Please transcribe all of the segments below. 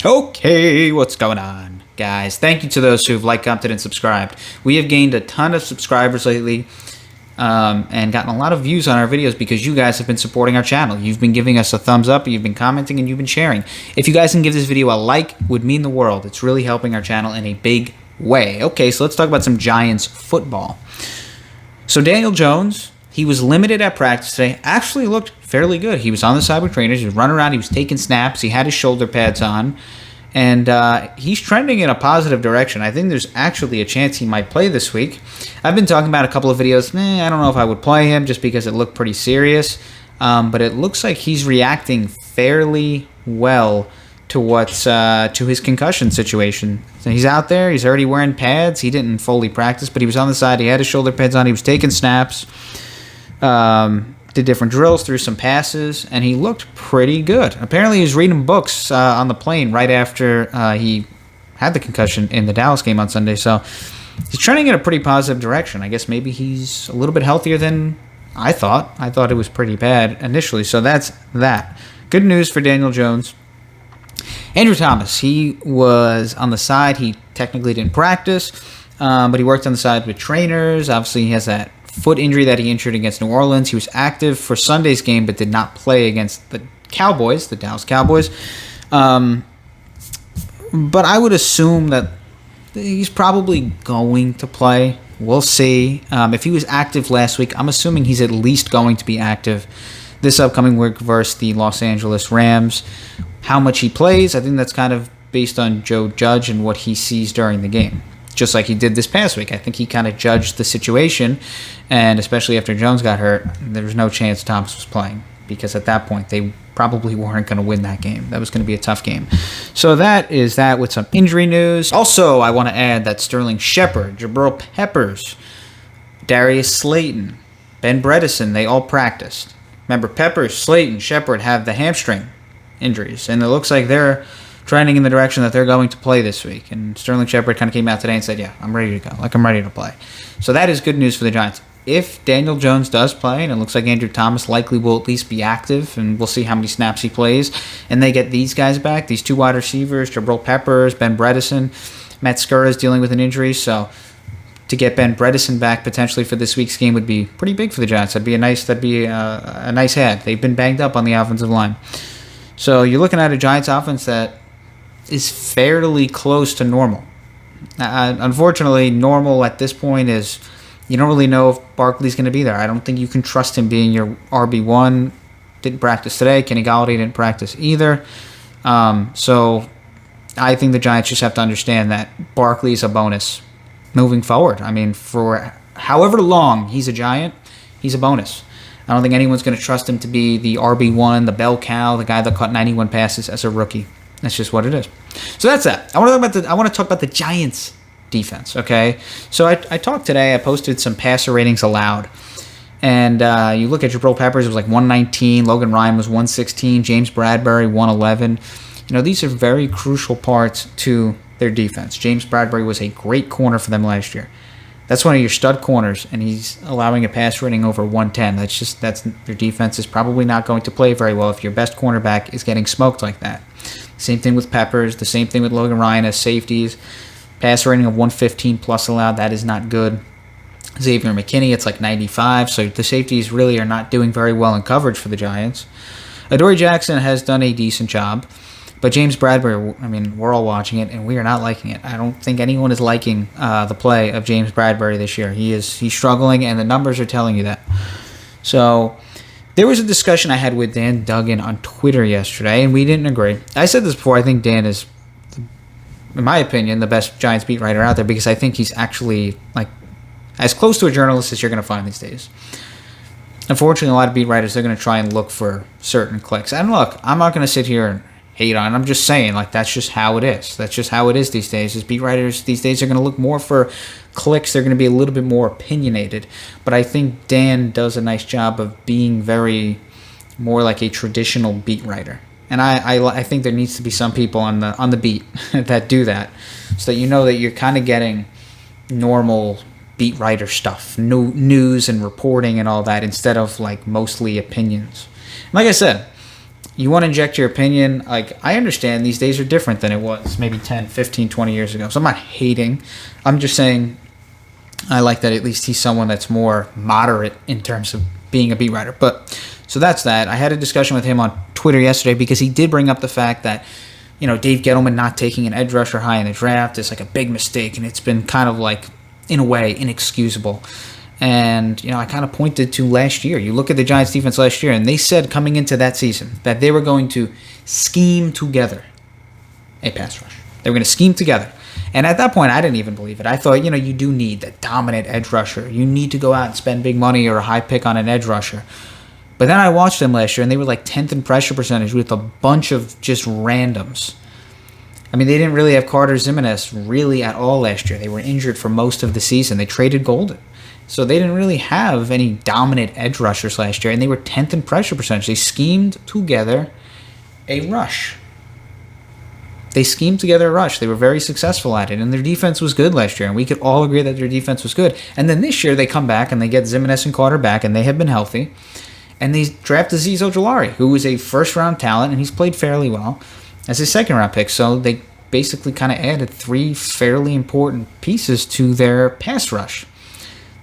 Okay, what's going on, guys? Thank you to those who've liked, commented, and subscribed. We have gained a ton of subscribers lately and gotten a lot of views on our videos because you guys have been supporting our channel. You've been giving us a thumbs up, you've been commenting, and you've been sharing. If you guys can give this video a like, it would mean the world. It's really helping our channel in a big way. Okay, so let's talk about some Giants football. So Daniel Jones, he was limited at practice today. Actually looked fairly good. He was on the side with trainers. He was running around. He was taking snaps. He had his shoulder pads on. And he's trending in a positive direction. I think there's actually a chance he might play this week. I've been talking about a couple of videos. I don't know if I would play him just because it looked pretty serious. But it looks like he's reacting fairly well to his concussion situation. So he's out there. He's already wearing pads. He didn't fully practice, but he was on the side. He had his shoulder pads on. He was taking snaps. Did different drills, threw some passes, and he looked pretty good. Apparently, he was reading books on the plane right after he had the concussion in the Dallas game on Sunday. So he's trending in a pretty positive direction. I guess maybe he's a little bit healthier than I thought. I thought it was pretty bad initially. So that's that. Good news for Daniel Jones. Andrew Thomas, he was on the side. He technically didn't practice, but he worked on the side with trainers. Obviously, he has that foot injury that he injured against New Orleans. He was active for Sunday's game, but did not play against the Cowboys, the Dallas Cowboys. But I would assume that he's probably going to play. We'll see. If he was active last week, I'm assuming he's at least going to be active this upcoming week versus the Los Angeles Rams. How much he plays, I think that's kind of based on Joe Judge and what he sees during the game. Just like he did this past week. I think he kind of judged the situation, and especially after Jones got hurt, there was no chance Thomas was playing because at that point they probably weren't going to win that game. That was going to be a tough game. So that is that with some injury news. Also, I want to add that Sterling Shepard, Jabril Peppers, Darius Slayton, Ben Bredesen, they all practiced. Remember, Peppers, Slayton, Shepard have the hamstring injuries, and it looks like they're trending in the direction that they're going to play this week. And Sterling Shepard kind of came out today and said, yeah, I'm ready to go. I'm ready to play. So that is good news for the Giants. If Daniel Jones does play, and it looks like Andrew Thomas likely will at least be active, and we'll see how many snaps he plays, and they get these guys back, these two wide receivers, Jabril Peppers, Ben Bredesen, Matt Skura is dealing with an injury, so to get Ben Bredesen back potentially for this week's game would be pretty big for the Giants. That'd be a nice add. They've been banged up on the offensive line. So you're looking at a Giants offense that is fairly close to normal. Unfortunately, normal at this point is you don't really know if Barkley's going to be there. I don't think you can trust him being your RB1. Didn't practice today. Kenny Golladay didn't practice either. So I think the Giants just have to understand that Barkley's a bonus moving forward. I mean, for however long he's a Giant, he's a bonus. I don't think anyone's going to trust him to be the RB1, the bell cow, the guy that caught 91 passes as a rookie. That's just what it is. So that's that. I want to talk about the Giants defense, okay? So I talked today. I posted some passer ratings allowed. And you look at Jabril Peppers, it was like 119. Logan Ryan was 116. James Bradbury, 111. These are very crucial parts to their defense. James Bradbury was a great corner for them last year. That's one of your stud corners, and he's allowing a pass rating over 110. That's your defense is probably not going to play very well if your best cornerback is getting smoked like that. Same thing with Peppers. The same thing with Logan Ryan as safeties. Pass rating of 115 plus allowed. That is not good. Xavier McKinney, it's like 95. So the safeties really are not doing very well in coverage for the Giants. Adoree Jackson has done a decent job. But James Bradbury, I mean, we're all watching it, and we are not liking it. I don't think anyone is liking the play of James Bradbury this year. He's struggling, and the numbers are telling you that. So there was a discussion I had with Dan Duggan on Twitter yesterday, and we didn't agree. I said this before. I think Dan is, in my opinion, the best Giants beat writer out there because I think he's actually like as close to a journalist as you're going to find these days. Unfortunately, a lot of beat writers, they're going to try and look for certain clicks. And look, I'm not going to sit here and hate on it. I'm just saying, that's just how it is. That's just how it is these days. As beat writers these days are going to look more for clicks. They're going to be a little bit more opinionated. But I think Dan does a nice job of being more like a traditional beat writer. And I think there needs to be some people on the beat that do that, so that that you're kind of getting normal beat writer stuff, news and reporting and all that, instead of mostly opinions. Like I said, you want to inject your opinion. Like, I understand these days are different than it was maybe 10, 15, 20 years ago. So I'm not hating. I'm just saying I like that at least he's someone that's more moderate in terms of being a beat writer. But so that's that. I had a discussion with him on Twitter yesterday because he did bring up the fact that, you know, Dave Gettleman not taking an edge rusher high in the draft is like a big mistake, and it's been kind of like, in a way, inexcusable. And, you know, I kind of pointed to last year. You look at the Giants defense last year, and they said coming into that season that they were going to scheme together a pass rush. They were going to scheme together. And at that point, I didn't even believe it. I thought, you know, you do need that dominant edge rusher. You need to go out and spend big money or a high pick on an edge rusher. But then I watched them last year, and they were like 10th in pressure percentage with a bunch of just randoms. I mean, they didn't really have Carter Zimenez really at all last year. They were injured for most of the season. They traded Golden. So they didn't really have any dominant edge rushers last year, and they were 10th in pressure percentage. They schemed together a rush. They schemed together a rush. They were very successful at it, and their defense was good last year, and we could all agree that their defense was good. And then this year they come back, and they get Zimenez and Carter back, and they have been healthy. And they draft Azeez Ojulari, who is a first-round talent, and he's played fairly well as a second-round pick. So they basically kind of added 3 fairly important pieces to their pass rush.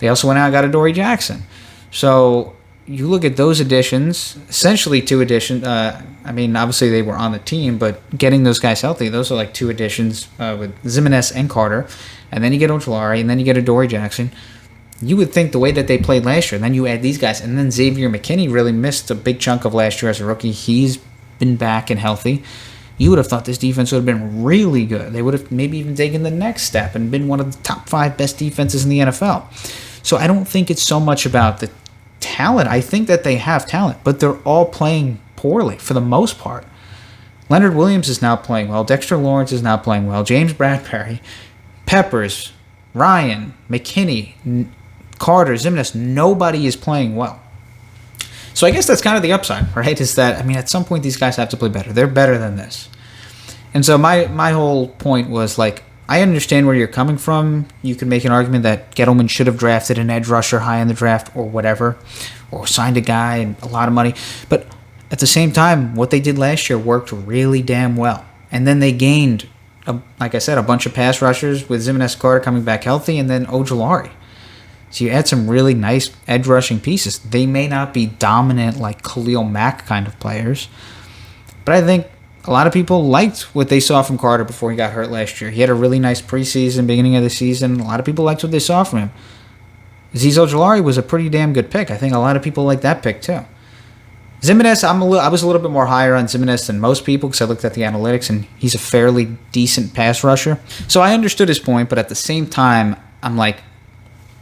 They also went out and got Adoree Jackson. So you look at those additions, essentially 2 additions. I mean, obviously they were on the team, but getting those guys healthy, those are like 2 additions with Zimenez and Carter. And then you get Ojulari, and then you get Adoree Jackson. You would think the way that they played last year, and then you add these guys, and then Xavier McKinney really missed a big chunk of last year as a rookie. He's been back and healthy. You would have thought this defense would have been really good. They would have maybe even taken the next step and been one of the top 5 best defenses in the NFL. So I don't think it's so much about the talent. I think that they have talent, but they're all playing poorly for the most part. Leonard Williams is now playing well. Dexter Lawrence is now playing well. James Bradbury, Peppers, Ryan, McKinney, Carter, Zimenez, nobody is playing well. So I guess that's kind of the upside, right? Is that, I mean, at some point these guys have to play better. They're better than this. And so my whole point was, like, I understand where you're coming from. You could make an argument that Gettleman should have drafted an edge rusher high in the draft or whatever, or signed a guy and a lot of money. But at the same time, what they did last year worked really damn well. And then they gained, like I said, a bunch of pass rushers with Zimenez, Carter coming back healthy, and then Ojulari. So you add some really nice edge rushing pieces. They may not be dominant like Khalil Mack kind of players, but I think a lot of people liked what they saw from Carter before he got hurt last year. He had a really nice preseason, beginning of the season. A lot of people liked what they saw from him. Azeez Ojulari was a pretty damn good pick. I think a lot of people like that pick too. Zimenez, I was a little bit more higher on Zimenez than most people because I looked at the analytics, and he's a fairly decent pass rusher. So I understood his point, but at the same time, I'm like,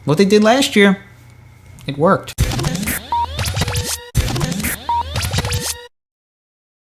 what they did last year, it worked.